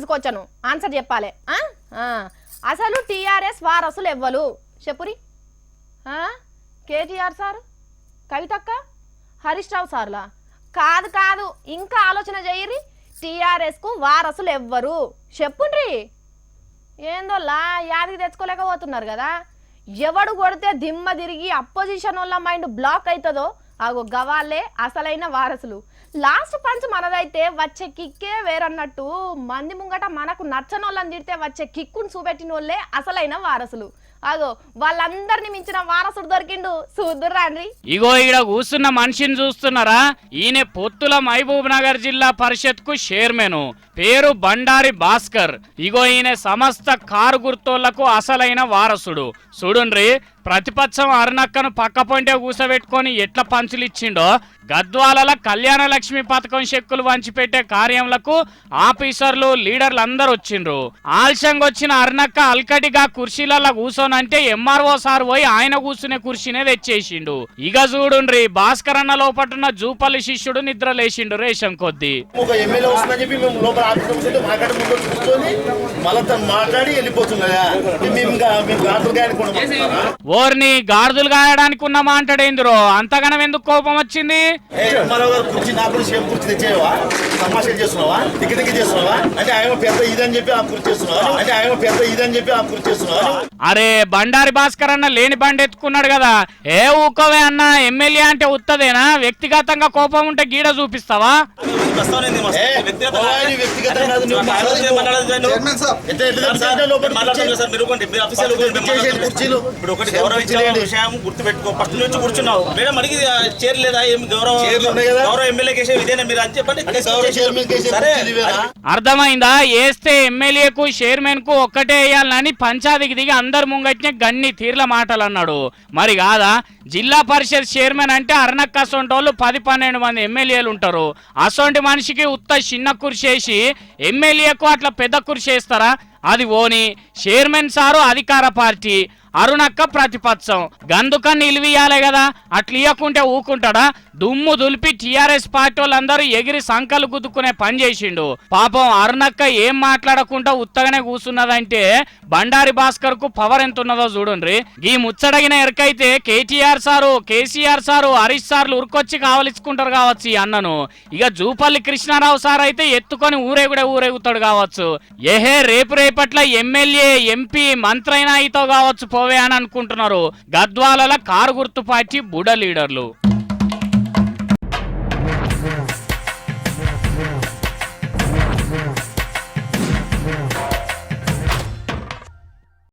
తీసుకొచ్చాను ఆన్సర్ చెప్పాలి అసలు టీఆర్ఎస్ వారసులు ఎవ్వరు చెప్పురి కేటీఆర్ సార్ కవితక్క హరీష్ రావు సార్లా కాదు కాదు ఇంకా ఆలోచన చేయరి టీఆర్ఎస్ కు వారసులు ఎవ్వరు చెప్పుండ్రి ఏందోలా యాదికి తెచ్చుకోలేకపోతున్నారు కదా ఎవడు కొడితే దిమ్మ తిరిగి అపోజిషన్ వాళ్ళ మైండ్ బ్లాక్ అవుతుందో అగో గవాళ్ళే అసలైన వారసులు లాస్ట్ పంచ్ మనదైతే వచ్చే కిక్కే వేరన్నట్టు మంది ముంగట మనకు నచ్చని వాళ్ళని తిడితే వచ్చే కిక్కును చూపెట్టిన వాళ్ళే అసలైన వారసులు అగో వాళ్ళందరిని మించిన వారసుడు దొరికిండు చూద్దురాండ్రి ఇగో ఈడ కూస్తున్న మనిషిని చూస్తున్నారా ఈయన పొత్తుల మహబూబ్ నగర్ జిల్లా పరిషత్ కు చైర్మన్ పేరు బండారి భాస్కర్ ఇగో ఈయన సమస్త కారు గుర్తోళ్లకు అసలైన వారసుడు చూడుండ్రి ప్రతిపక్షం అరుణక్కను పక్క పొంటే కూసబెట్టుకొని ఎట్లా పంచులు ఇచ్చిండో గద్వాల కళ్యాణ లక్ష్మి పథకం చెక్కులు వంచిపెట్టే కార్యంలకు ఆఫీసర్లు లీడర్లు అందరు వచ్చిండ్రు ఆలస్యంగా వచ్చిన అరుణక్క అల్కటిగా కుర్చీలలో కూసోనంటే ఎంఆర్ఓ సార్ పోయి ఆయన కూర్చునే కుర్చీనే తెచ్చేసిండు ఇక చూడుండ్రి భాస్కర్ అన్న లోపటున్న జూపల్లి శిష్యుడు నిద్ర లేచిండు రేషం కొద్దీ ఓర్ని గాడిదలు గాయడానికి ఉన్నమా అంటాడేందురో అంతగానం ఎందుకు కోపం వచ్చింది అరే బండారి భాస్కర్ అన్న లేని బండి ఎత్తుకున్నాడు కదా ఏ ఊకోవే అన్న ఎమ్మెల్యే అంటే ఉత్తదేనా వ్యక్తిగతంగా కోపం ఉంటే గీడ చూపిస్తావా గుర్తు పెట్టుకో ఫస్ట్ నుంచి కూర్చున్నావు మేడం అడిగి చేరలేదా ఏం గౌరవ ఎమ్మెల్యే కేసే ఇదేనా మీరు అని చెప్పండి అర్థమైందా వేస్తే ఎమ్మెల్యేకు చైర్మన్ కు ఒక్కటే వేయాలని పంచాయతీకి దిగి అందరు ముంగట్నే గన్ని తీర్ల మాటలు అన్నాడు మరి కాదా జిల్లా పరిషత్ చైర్మన్ అంటే అరుణక్క అసొంటోళ్ళు 10-12 మంది ఎమ్మెల్యేలు ఉంటారు అసొంటి మనిషికి ఉత్త చిన్న కుర్చేసి ఎమ్మెల్యేకు అట్లా పెద్ద కుర్చేస్తారా అది ఓని చైర్మన్ సారు అధికార పార్టీ అరుణక్క ప్రతిపక్షం గందుకని నిలివియాలే కదా అట్లా ఇయ్యకుంటే ఊకుంటాడా దుమ్ము దులిపి టీఆర్ఎస్ పార్టీ వాళ్ళందరూ ఎగిరి సంకలు గుద్దుకునే పని చేసిండు పాపం అరుణక్క ఏం మాట్లాడకుండా ఉత్తగానే కూర్చున్నదంటే బండారి భాస్కర్ కు పవర్ ఎంత ఉన్నదో చూడండి ఈ ముచ్చడగిన ఎరకైతే కేటీఆర్ సారు కేసీఆర్ సారు హరీష్ సార్లు ఉరికొచ్చి కావలించుకుంటారు కావచ్చు ఈ అన్నను ఇక జూపల్లి కృష్ణారావు సార్ అయితే ఎత్తుకొని ఊరేగుతాడు కావచ్చు ఏహే రేపట్ల ఎమ్మెల్యే ఎంపీ మంత్రి అయినా అయితో కావచ్చు పోవే అని అనుకుంటున్నారు గద్వాల కారు గుర్తు పార్టీ బుడ లీడర్లు.